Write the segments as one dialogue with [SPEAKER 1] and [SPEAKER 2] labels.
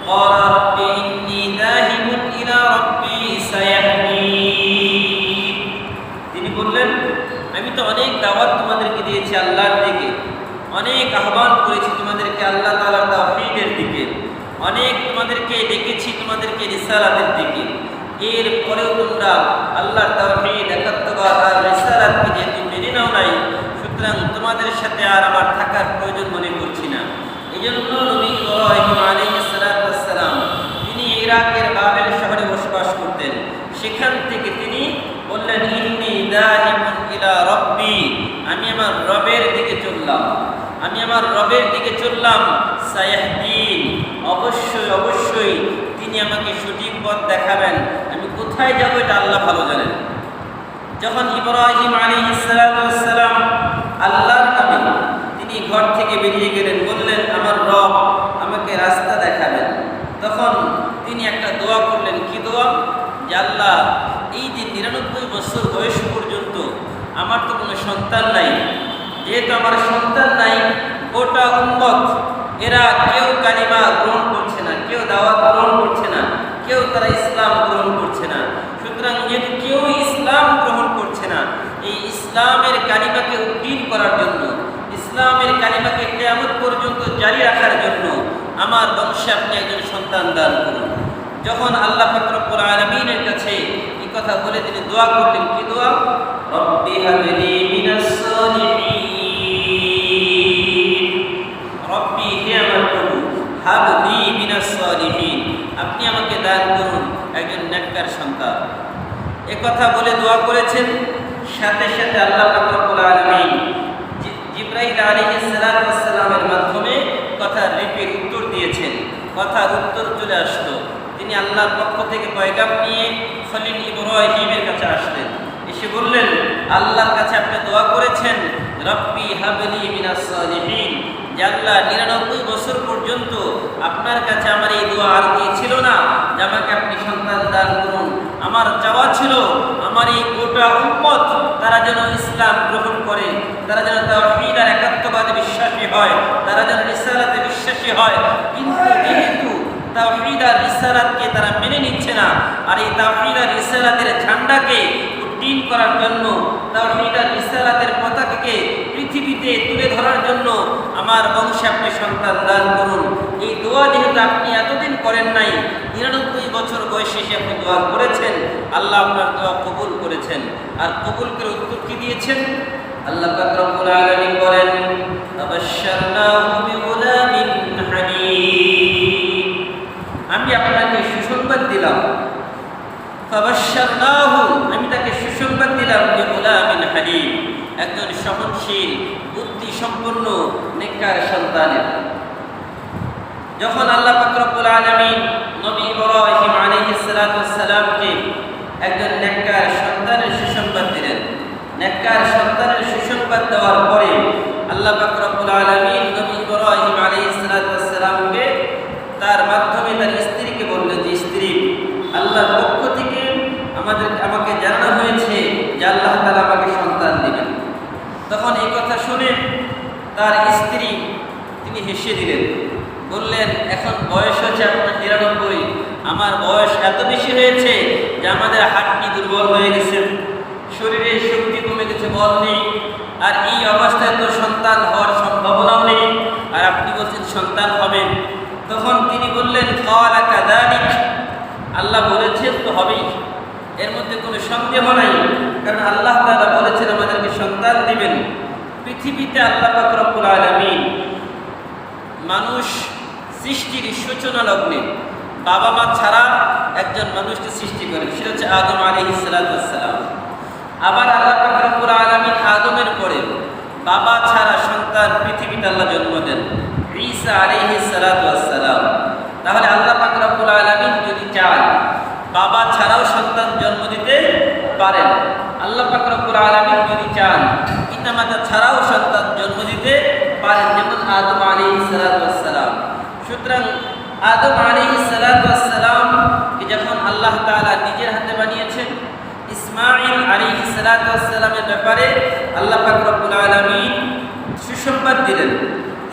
[SPEAKER 1] قال رب إني ذاهب إلى ربي سيهدين তিনি বললেন আমি তো অনেক দাওয়াত তোমাদেরকে দিয়েছি আল্লাহর দিকে, অনেক আহ্বান করেছি তোমাদেরকে আল্লাহ তাআলার তাওহীদের দিকে, অনেক তোমাদেরকে ডেকেছি তোমাদেরকে রিসালাতের দিকে, এরপরেও তোমরা আল্লাহর তাওহীদ একাত্মবাদ আর রিসালাতকে যেহেতু মেনে নাও নাই, সুতরাং তোমাদের সাথে আর আমার থাকার প্রয়োজন মনে করছি না। এই জন্য নবী ইব্রাহিম আলাইহিস সালাম তিনি ইরাকের বাবেল শহরে বসবাস করতেন। সেখান থেকে তিনি বললেন ইন্নী যাহিবুন ইলা রাব্বি, আমি আমার রবের দিকে চললাম, আমি আমার রবের দিকে চললাম। সায়াহদিন, অবশ্যই অবশ্যই তিনি আমাকে সঠিক পথ দেখাবেন। আমি কোথায় যাব এটা আল্লাহ ভালো জানেন। যখন ইব্রাহিম আলাইহিস সালাম আল্লাহর নবী তিনি ঘর থেকে বেরিয়ে গেলেন, বললেন আমার রব আমাকে রাস্তা দেখাবেন, তখন তিনি একটা দোয়া করলেন। কি দোয়া? যে আল্লাহ এই যে ৯৯ বছর বয়স পর্যন্ত আমার তো কোনো সন্তান নাই, যেহেতু আমার সন্তান নাই, গোটা উম্মত এরা কেউ কালিমা গ্রহণ করছে না, কেউ দাওয়াত গ্রহণ করছে না, কেউ তারা ইসলাম গ্রহণ করছে না। সুতরাং যেহেতু কেউ ইসলাম গ্রহণ করছে না, এই ইসলামের কালিমাকে উদ্দীন করার জন্য, ইসলামের কালিমাকে কিয়ামত পর্যন্ত জারি রাখার জন্য আমার বংশে আপনি একজন সন্তান দান করুন। যখন আল্লাহ পাক রব্বুল আলামিনের কাছে এই কথা বলে তিনি দোয়া করলেন। কি দোয়া? রব্বি হাবলি মিনাস সালিহিন, রব্বি হে আমার প্রভু, হাবলি মিনাস সালিহিন, আপনি আমাকে দান করুন একজন নেককার সন্তান। এই কথা বলে দোয়া করেছেন। সাথে সাথে আল্লাহ পাক রব্বুল আলামিন জিবরাইল আলাইহিস সালামের মাধ্যমে কথার রিপিট উত্তর দিয়েছেন। কথার উত্তর চলে আসতো। তিনি আল্লাহর পক্ষ থেকে পয়গাম নিয়ে খলিল ইব্রাহিমের কাছে আসলেন। এসে বললেন আল্লাহর কাছে আপনি দোয়া করেছেন রব্বি হাবলি মিনাস সালিহিন, যে আল্লাহ ৯৯ বছর পর্যন্ত আপনার কাছে আমার এই দোয়া আর কি ছিল না যে আমাকে আপনি সন্তান দান করুন। আমার চাওয়া ছিল আমার এই গোটা উম্মত তারা যেন ইসলাম গ্রহণ করে, তারা যেন তাওহীদ আর একাত্মবাদে বিশ্বাসী হয়, তারা যেন রিসালাতে বিশ্বাসী হয়। কিন্তু যেহেতু তাওহীদ আর রিসালাতকে তারা মেনে নিচ্ছে না, আর এই তাওহীদ আর রিসালাতের ঝান্ডাকে উড্ডীন করার জন্য, তাওহীদ আর রিসালাতের পতাকাকে পৃথিবীতে তুলে ধরার জন্য আমার বংশে আপনি সন্তান দান করুন। এই দোয়া যেহেতু আপনি এতদিন করেন নাই, ৯৯ বছর বয়সে এসে আপনি দোয়া করেছেন, আল্লাহ আপনার দোয়া কবুল করেছেন। আর কবুল করে উত্তর কি দিয়েছেন? আল্লাহ পাক রব্বুল আলামিন বলেন আবাশশারনাহু বিগুলামিন হালিম, আমি আপনাকে সুসংবাদ দিলাম। ফাবাশশারনাহু, আমি তাকে সুসংবাদ দিলাম বিগুলামিন হালিম, একজন সহনশীল বুদ্ধি সম্পন্ন নেককার সন্তানের। যখন আল্লাহ পাক রব্বুল আলামিন নবী ইব্রাহিম আলাইহিস সালামকে একজন নেককার সন্তানের সুসংবাদ দিলেন, নেককার সন্তানের সুসংবাদ দেওয়ার পরে আল্লাহ পাক রব্বুল আলামিন নবী ইব্রাহিম আলাইহিস সালামকে তার মাধ্যমে তার স্ত্রীকে বললেন যে স্ত্রী, আল্লাহর পক্ষ থেকে আমাকে জানানো হয়েছে যে আল্লাহ তাআলা আমাকে সন্তান দিবেন। তখন এই কথা শুনে তার স্ত্রী তিনি হেসে দিলেন, বললেন এখন বয়স হচ্ছে আপনার ৯৯, আমার বয়স এত বেশি হয়েছে যে আমাদের হাড়টি দুর্বল হয়ে গেছে, শরীরে শক্তি কমে গেছে, বল নেই, আর এই অবস্থায় তো সন্তান হওয়ার সম্ভাবনাও নেই, আর আপনি বলছেন সন্তান হবেন। তখন তিনি বললেন ক্বালা কাযালিক, আল্লাহ বলেছেন তো হবেই, এর মধ্যে কোনো সন্দেহ নাই, কারণ আল্লাহ তাআলা বলেছেন আমাদেরকে সন্তান দিবেন। পৃথিবীতে আল্লাহ পাক রব্বুল আলামিন মানুষ সৃষ্টির সূচনা লগ্নে বাবা মা ছাড়া একজন মানুষকে সৃষ্টি করেন, সেটা হচ্ছে আদম আলাইহিস সালাম। আবার আল্লাহ পাক রব্বুল আলামিন আদমের পরে বাবা ছাড়া সন্তান পৃথিবীতে আল্লাহ জন্ম দেন, ঈসা আলাইহিস সালাম। তাহলে আল্লাহ পাক রব্বুল আলামিন যদি চান বাবা ছাড়াও সন্তান জন্ম দিতে পারেন, আল্লাহ পাক রব্বুল আলামিন যদি চান পিতামাতা ছাড়াও সন্তান জন্ম দিতে পারেন, যেমন আদম আলাইহিস সালাম। সুতরাং আদম আলাইহিস সালামকে যখন আল্লাহ তাআলা নিজের হাতে বানিয়েছেন, ইসমাঈল আলাইহিস সালামের ব্যাপারে আল্লাহ পাক রব্বুল আলামিন সুসংবাদ দিলেন।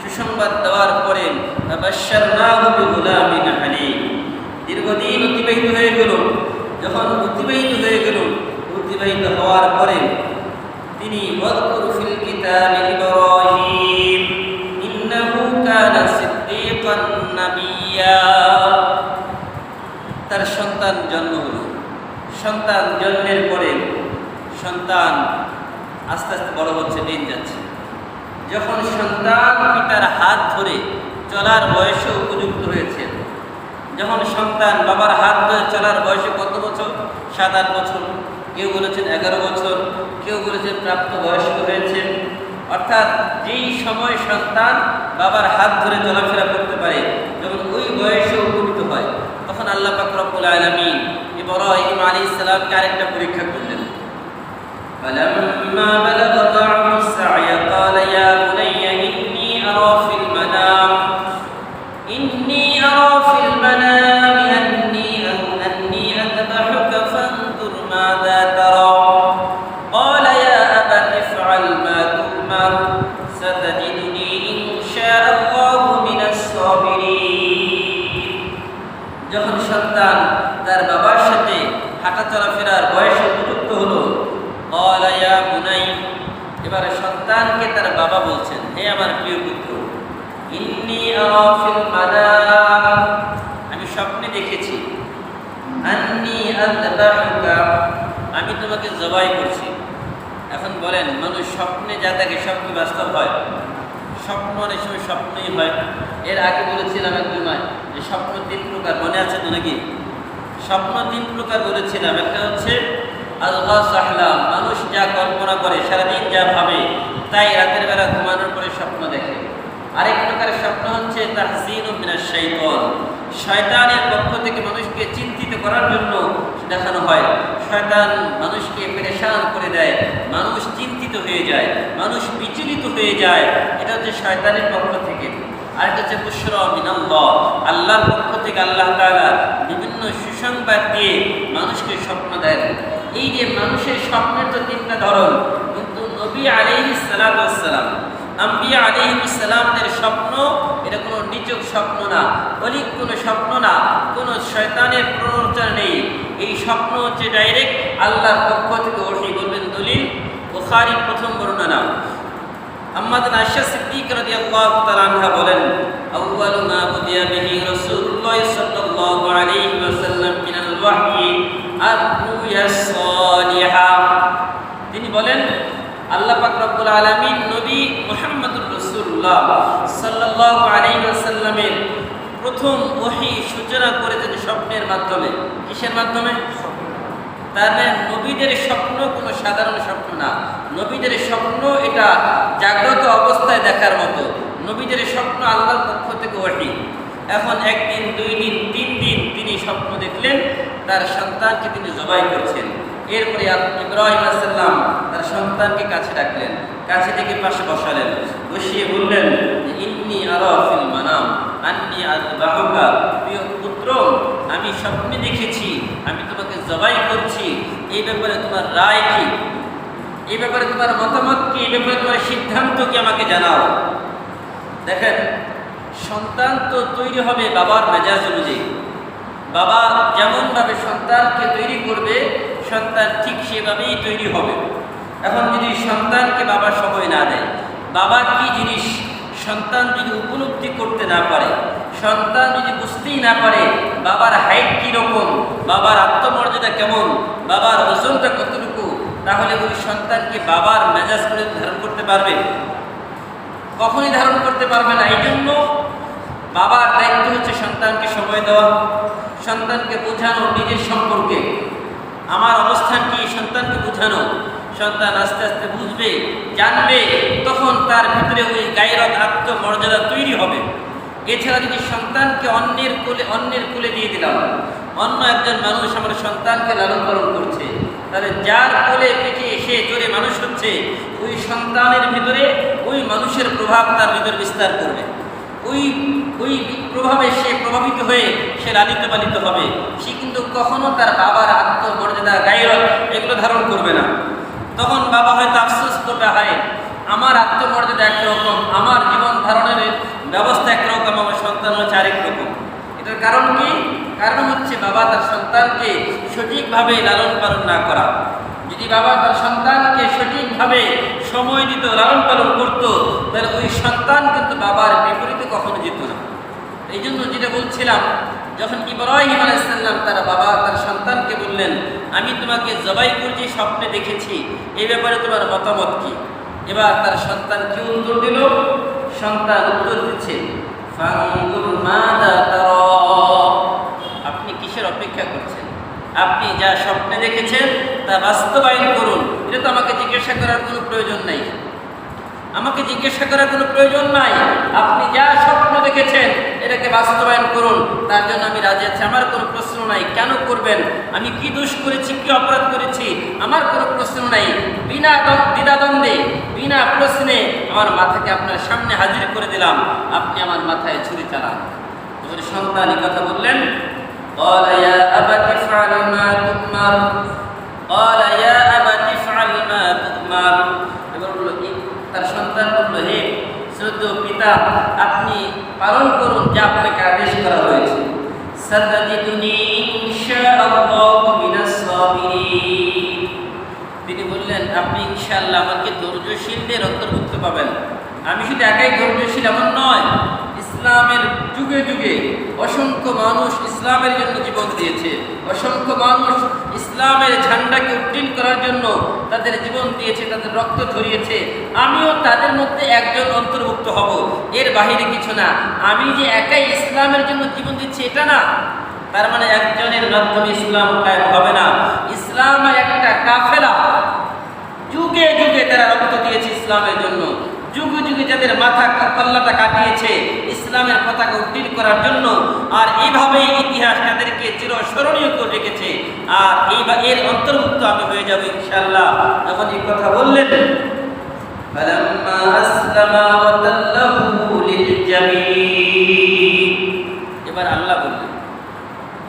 [SPEAKER 1] সুসংবাদ দেওয়ার পরে বাশশারনাহু বিগুলামিন হালিম, অতিবাহিত হয়ে গেল। অতিবাহিত হওয়ার পরে তিনি ওয়াযকুর ফিল কিতাবি ইব্রাহিম ইন্নাহু কানা সিদ্দীকান নাবিয়্যা। তার সন্তান জন্ম হলো। সন্তান জন্মের পরে সন্তান আস্তে আস্তে বড় হচ্ছে, দিন যাচ্ছে। যখন সন্তান পিতার হাত ধরে চলার বয়সে উপযুক্ত হয়েছে, যখন সন্তান বাবার হাত ধরে চলার বয়সে কত বছর? 7-8 বছর, কেউ বলেছেন 11 বছর, কেউ বলেছেন প্রাপ্ত বয়স্ক হয়েছে। অর্থাৎ যেই সময় সন্তান বাবার হাত ধরে চলাফেরা করতে পারে, যখন ওই বয়সে উপনীত হয়, তখন আল্লাহ পাক রব্বুল আলামিন ইব্রাহিম আলাইহিস সালামকে আরেকটা পরীক্ষা করলেন। فلما بلغ معه السعي قال يا بني إني أرى في المنام أني أذبحك فانظر ماذا ترى قال يا أبت افعل ما تؤمر ستجدني إن شاء الله من الصابرين। যখন সন্তান তার বাবার সাথে হাঁটা চলাফেরার বয়সে উপযুক্ত হলো, قال يا بني, এবারে সন্তানকে তার বাবা বলছেন, হে আমার প্রিয় পুত্র, ইন্নী আরা ফিল মানাম, আমি স্বপ্নে দেখেছি, আন্নী আযবাহুকা, আমি তোমাকে জবাই করছি। এখন বলেন, মানুষ স্বপ্নে যা দেখে স্বপ্ন বাস্তব হয়? স্বপ্ন অনেক সময় স্বপ্নই হয়। এর আগে বলেছিলাম এক জুমায় যে স্বপ্ন 3 প্রকার, মনে আছে তো নাকি? স্বপ্ন 3 প্রকার বলেছিলাম। একটা হচ্ছে আলগাস আহলাম, মানুষ যা কল্পনা করে, সারাদিন যা ভাবে, তাই রাতের বেলা ঘুমানোর পরে স্বপ্ন দেখে। আরেক প্রকারের স্বপ্ন হচ্ছে তাহজিনুম মিনাশ শাইতান, শয়তানের পক্ষ থেকে মানুষকে চিন্তিত করার জন্য দেখানো হয়। শয়তান মানুষকে পেরেশান করে দেয়, মানুষ চিন্তিত হয়ে যায়, মানুষ বিচলিত হয়ে যায়, এটা হচ্ছে শয়তানের পক্ষ থেকে। আরেকটা হচ্ছে বুশরা মিনাল্লাহ, আল্লাহর পক্ষ থেকে আল্লাহ তাআলা বিভিন্ন সুসংবাদ দিয়ে মানুষকে স্বপ্ন দেন। এই যে মানুষের স্বপ্নের তো 3টা ধরন, কিন্তু নবী আলাইহিস সালাতু ওয়াস সালাম, আম্বিয়া আলাইহিস সালামদের স্বপ্ন এটা কোনো নিছক স্বপ্ন না, অলিক কোনো স্বপ্ন না, কোনো শয়তানের প্ররোচনা নেই। এই স্বপ্ন হচ্ছে ডাইরেক্ট আল্লাহর পক্ষ থেকে ওহী। বলবেন দলিল? বুখারীর প্রথম বর্ণনা, আম্মাদান আয়েশা সিদ্দিকা রাদিয়াল্লাহু তাআলা আনহা বলেন, আউয়ালু মা বুদিয়া বিহি রাসূলুল্লাহ সাল্লাল্লাহু আলাইহি ওয়াসাল্লাম মিনাল ওয়াহয়ি আর-রুয়া সালিহা। তিনি বলেন, আল্লাহ পাক রব্বুল আলামিন নবী মুহাম্মদুর রাসূলুল্লাহ সাল্লাল্লাহু আলাইহি ওয়াসাল্লামের প্রথম ওহী সূচনা করেছেন স্বপ্নের মাধ্যমে। কিসের মাধ্যমে? তার মানে নবীদের স্বপ্ন কোনো সাধারণ স্বপ্ন না। নবীদের স্বপ্ন এটা জাগ্রত অবস্থায় দেখার মতো। নবীদের স্বপ্ন আল্লাহর পক্ষ থেকে ওহী। এখন 1 দিন, 2 দিন, 3 দিন তিনি স্বপ্ন দেখলেন তার সন্তানকে তিনি জবাই করছেন। এরপরে ইব্রাহিম আলাইহিস সালাম তার সন্তানকে কাছে ডাকলেন, কাছে ডেকে পাশে বসালেন, বসিয়ে বললেন যে ইন্নী আরা ফিল মানাম আন্নী আযবাহুকা, প্রিয় পুত্র, আমি স্বপ্নে দেখেছি আমি তোমাকে জবাই করছি। এই ব্যাপারে তোমার রায় কি? এই ব্যাপারে তোমার মতামত কি? এই ব্যাপারে তোমার সিদ্ধান্ত কি? আমাকে জানাও। দেখেন, সন্তান তো তৈরি হবে বাবার মেজাজ অনুযায়ী। বাবা যেমনভাবে সন্তানকে তৈরি করবে, সন্তান ঠিক সেভাবেই তৈরি হবে। এখন যদি সন্তানকে বাবা সময় না দেয়, বাবা কি জিনিস সন্তান যদি উপলব্ধি করতে না পারে, সন্তান যদি বুঝতেই না পারে বাবার হাইট কীরকম, বাবার আত্মমর্যাদা কেমন, বাবার ওজনটা কতটুকু, তাহলে ওই সন্তানকে বাবার মেজাজ করে ধারণ করতে পারবে? কখনই ধারণ করতে পারবে না। এই জন্য বাবার দায়িত্ব হচ্ছে সন্তানকে সময় দেওয়া, সন্তানকে বোঝানো নিজের সম্পর্কে আমার অবস্থান কি, সন্তানকে বোঝানো। সন্তান আস্তে আস্তে বুঝবে, জানবে, তখন তার ভিতরে ওই গায়রত, আত্মমর্যাদা তৈরি হবে। এছাড়া যদি সন্তানকে অন্যের কোলে দিয়ে দিলাম, অন্য একজন মানুষ আমার সন্তানকে লালন পালন করছে, তাহলে যার কোলে পিঠে এসে জোরে মানুষ হচ্ছে, ওই সন্তানের ভিতরে ওই মানুষের প্রভাব তার ভিতরে বিস্তার করবে। ওই প্রভাবে সে প্রভাবিত হয়ে সে লালিত পালিত হবে। সে কিন্তু কখনো তার বাবার আত্মমর্যাদা, গায়রত এগুলো ধারণ করবে না। তখন বাবা হয়তো আফসোস করবে, হয় আমার আত্মমর্যাদা একরকম, আমার জীবন ধারণের ব্যবস্থা একরকম, আমার সন্তান হচ্ছে আরেক রকম। এটার কারণ কি? কারণ হচ্ছে বাবা তার সন্তানকে সঠিকভাবে লালন পালন না করা। যদি বাবা তার সন্তানকে সঠিকভাবে সময় দিত, লালন পালন করতো, তাহলে ওই সন্তান কিন্তু বাবার বিপরীতে কখনো যেত না। এই জন্য যেটা বলছিলাম, যখন ইব্রাহিম আলাইহিস সালাম তার সন্তানকে বললেন, আমি তোমাকে জবাই করছি স্বপ্নে দেখেছি, এই ব্যাপারে তোমার মতামত কি? এবার তার সন্তান কি উত্তর দিল? সন্তান উত্তর দিচ্ছে, ফানজুর মাযা তারা, আপনি কিসের অপেক্ষা করছেন? আপনি যা স্বপ্নে দেখেছেন তা বাস্তবায়ন করুন। এটা তো আমাকে জিজ্ঞাসা করার কোনো প্রয়োজন নাই, আমাকে জিজ্ঞাসা করার কোনো প্রয়োজন নাই। আপনি যা স্বপ্ন দেখেছেন এটাকে বাস্তবায়ন করুন, তার জন্য আমি রাজি আছি, আমার কোনো প্রশ্ন নাই। কেন করবেন? আমি কি দোষ করেছি, কি অপরাধ করেছি, আমার কোনো প্রশ্ন নাই। বিনা দ্বিধাদ্বন্দ্বে, বিনা প্রশ্নে আমার মাথাকে আপনার সামনে হাজির করে দিলাম, আপনি আমার মাথায় ছুরি চালান। যখন সন্তান এই কথা বললেন, قال يا أبت افعل ما تؤمر قال يا أبت افعل ما تؤمر। তার সন্তান বলল, হে শ্রদ্ধেয় পিতা, আপনি পালন করুন যা আপনাকে আদেশ করা হয়েছে। সাতাজিদুনি ইনশাআল্লাহু মিনাস সাবিরিন। তিনি বললেন, আপনি ইনশাআল্লাহ আমাকে ধৈর্যশীলদের অন্তর্ভুক্ত পাবেন। আমি শুধু একাই ধৈর্যশীল এমন নয়, ইসলামের যুগে যুগে অসংখ্য মানুষ ইসলামের জন্য জীবন দিয়েছে, অসংখ্য মানুষ ইসলামের ঝান্ডাকে উড্ডীন করার জন্য তাদের জীবন দিয়েছে, তাদের রক্ত ঝরিয়েছে। আমিও তাদের মধ্যে একজন অন্তর্ভুক্ত হব, এর বাহিরে কিছু না। আমি যে একাই ইসলামের জন্য জীবন দিচ্ছি এটা না, তার মানে একজনের মাধ্যমে ইসলাম কায়েম হবে না। ইসলামের একটা কাফেলা, যুগে যুগে তারা রক্ত দিয়েছে ইসলামের জন্য, যুগে যুগে যাদের মাথা পাল্লাটা কাটিয়েছে ইসলামের পতাকা উড্ডীন করার জন্য। আর এইভাবেই ইতিহাস তাদেরকে চিরস্মরণীয় করে রেখেছে। আর এর অন্তর্ভুক্ত আমি হয়ে যাব ইনশাআল্লাহ। যখন এই কথা বললেন, ফালাম্মা আসলামা ওয়া তাল্লাহু লিল জামিন, এবার আল্লাহ বললেন,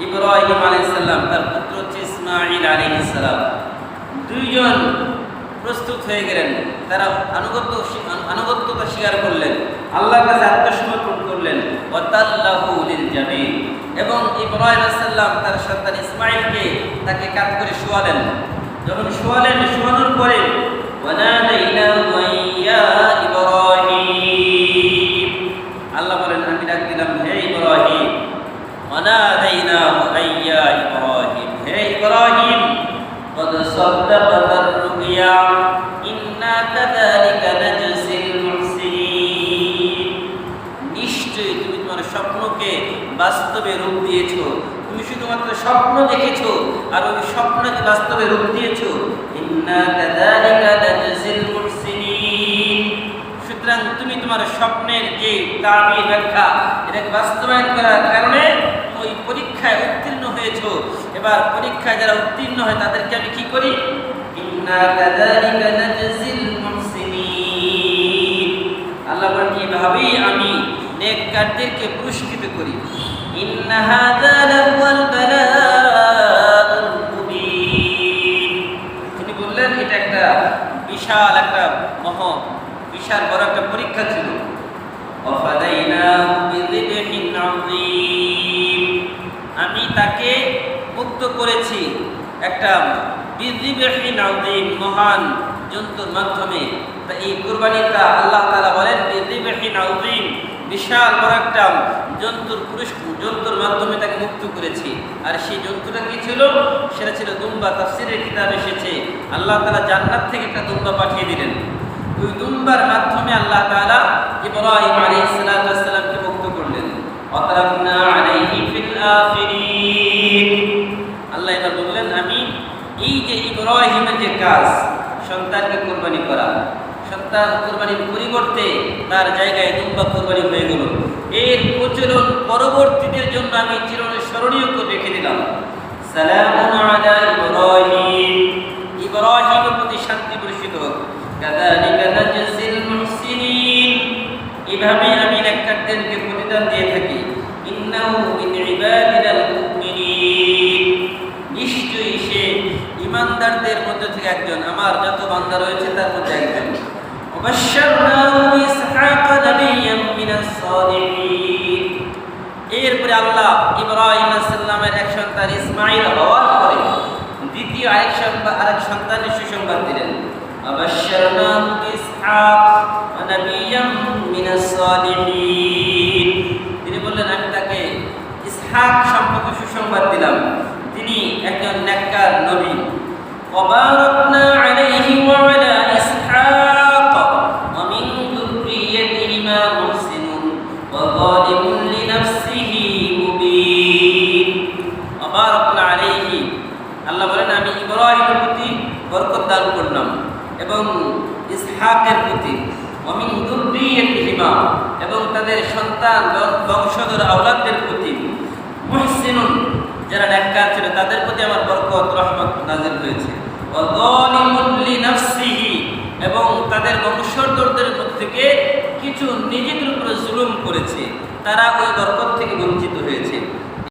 [SPEAKER 1] ইব্রাহিম আলাইহিস সালাম তার পুত্র হচ্ছে ইসমাঈল আলাইহিস সালাম, দুইজন প্রস্তুত হয়ে গেলেন। তারা আনুগত্যতা স্বীকার করলেন, আল্লাহর কাছে আত্মসমর্পণ করলেন। ওয়াতাল্লাহু লিল জামিন, এবং ইব্রাহিম আলাইহিস সালাম তার সন্তান ইসমাঈলকে তাকে কাঁধ করে শোয়ালেন। যখন শোয়ালেন, শোয়ানোর পরে ওয়ানাদাইনাহু ইয়া ইব্রাহিম, আল্লাহ বলেন, আমি ডাক দিলাম, হে ইব্রাহিম। ওয়ানাদাইনাহু ইয়া ইব্রাহিম, হে ইব্রাহিম, قد صدقت الرؤيا إنا كذلك نجزي المحسنين। নিশ্চয়ই তুমি তোমার স্বপ্নকে বাস্তবে রূপ দিয়েছো। তুমি শুধুমাত্র স্বপ্ন দেখেছো আর ওই স্বপ্নকে বাস্তবে রূপ দিয়েছো। ইন্না কাযালিকা নাজজিল মুহসিনিন। সুতরাং তুমি তোমার স্বপ্নের যে তাবির ব্যাখ্যা, এটাকে বাস্তবায়ন করার কারণে ওই পরীক্ষায় উত্তীর্ণ হয়েছো। এবার পরীক্ষায় যারা উত্তীর্ণ হয় তাদেরকে আমি কি করি? ইন্না কাযালিকা নাজজিল মুহসিনিন। আল্লাহ বলেন, এইভাবেই আমি নেককারদেরকে পুরস্কৃত করি। ইন্না হাযা লাহুয়াল বালাউল মুবিন। তিনি বললেন, এটা একটা বিশাল একটা বিশাল বড় একটা পরীক্ষা ছিল। ওয়াফাদাইনাহু বিযিবহিন আযীম, আমি তাকে মুক্ত করেছি একটা বিযিবহিন আযীম, মহান জন্তুর মাধ্যমে। তা এই কুরবানিটা আল্লাহ তাআলা বলেন বিযিবহিন আযীম, বিশাল বড় একটা জন্তুর মাধ্যমে তাকে মুক্ত করেছি। আর সেই জন্তুটা কি ছিল? সেটা ছিল দুম্বা। তাফসীরের কিতাবে এসেছে আল্লাহ তাআলা জান্নাত থেকে একটা দুম্বা পাঠিয়ে দিলেন। ওই দুম্বার মাধ্যমে আল্লাহ তাআলা ইব্রাহিম আলাইহিস সালামকে মুক্ত করলেন। ওয়াতারাকনা আলাইহি ফিল আখিরিন। আল্লাহ এবার বললেন, আমি এই যে ইব্রাহিমের যে কাজ, সন্তানকে কুরবানি করা, সন্তান কুরবানির পরিবর্তে তার জায়গায় দুম্বা কুরবানি হয়ে গেল, এর প্রচলন পরবর্তীদের জন্য আমি চিরস্মরণীয় করে রেখে দিলাম। সালামুন আলা ইব্রাহিম, ইব্রাহিমের প্রতি শান্তি বর্ষিত হোক। কাযালিকা নাজজিল মুহসিনিন, এভাবে আমি নেককারদেরকে প্রতিদান দিয়ে থাকি। ইন্নাহু মিন ইবাদিনাল মুমিনিন, নিশ্চয়ই সে ঈমানদারদের মধ্যে থেকে একজন, আমার যত বান্দা রয়েছে তার মধ্যে একজন। ওয়াবাশশারনাহু বিইসহাকা নাবিয়্যাম মিনাস সালিহিন। এরপরে আল্লাহ ইব্রাহিম আলাইহিস সালামের ইসহাক সম্পর্কে সুসংবাদ দিলাম, তিনি একজন নেককার নবী। وباركنا عليه وعلى إسحاق ومن ذريتهما محسن وظالم لنفسه مبين وباركنا عليه আল্লাহ বলেন আমি ইব্রাহিমের প্রতি বরকত দান করলাম এবং ইসহাকের প্রতি ومن ذريتهما এবং তাদের সন্তান বংশধর আওলাদদের প্রতি মুহসিনুন যারা নেককার ছিল তাদের প্রতি আমার বরকত রহমত নাযিল হয়েছে। ওয়াযালিমুন লিনাফসিহি এবং তাদের বংশধরদের থেকে কিছু নিজেদের উপরে জুলুম করেছে, তারা ওই বরকত থেকে বঞ্চিত হয়েছে।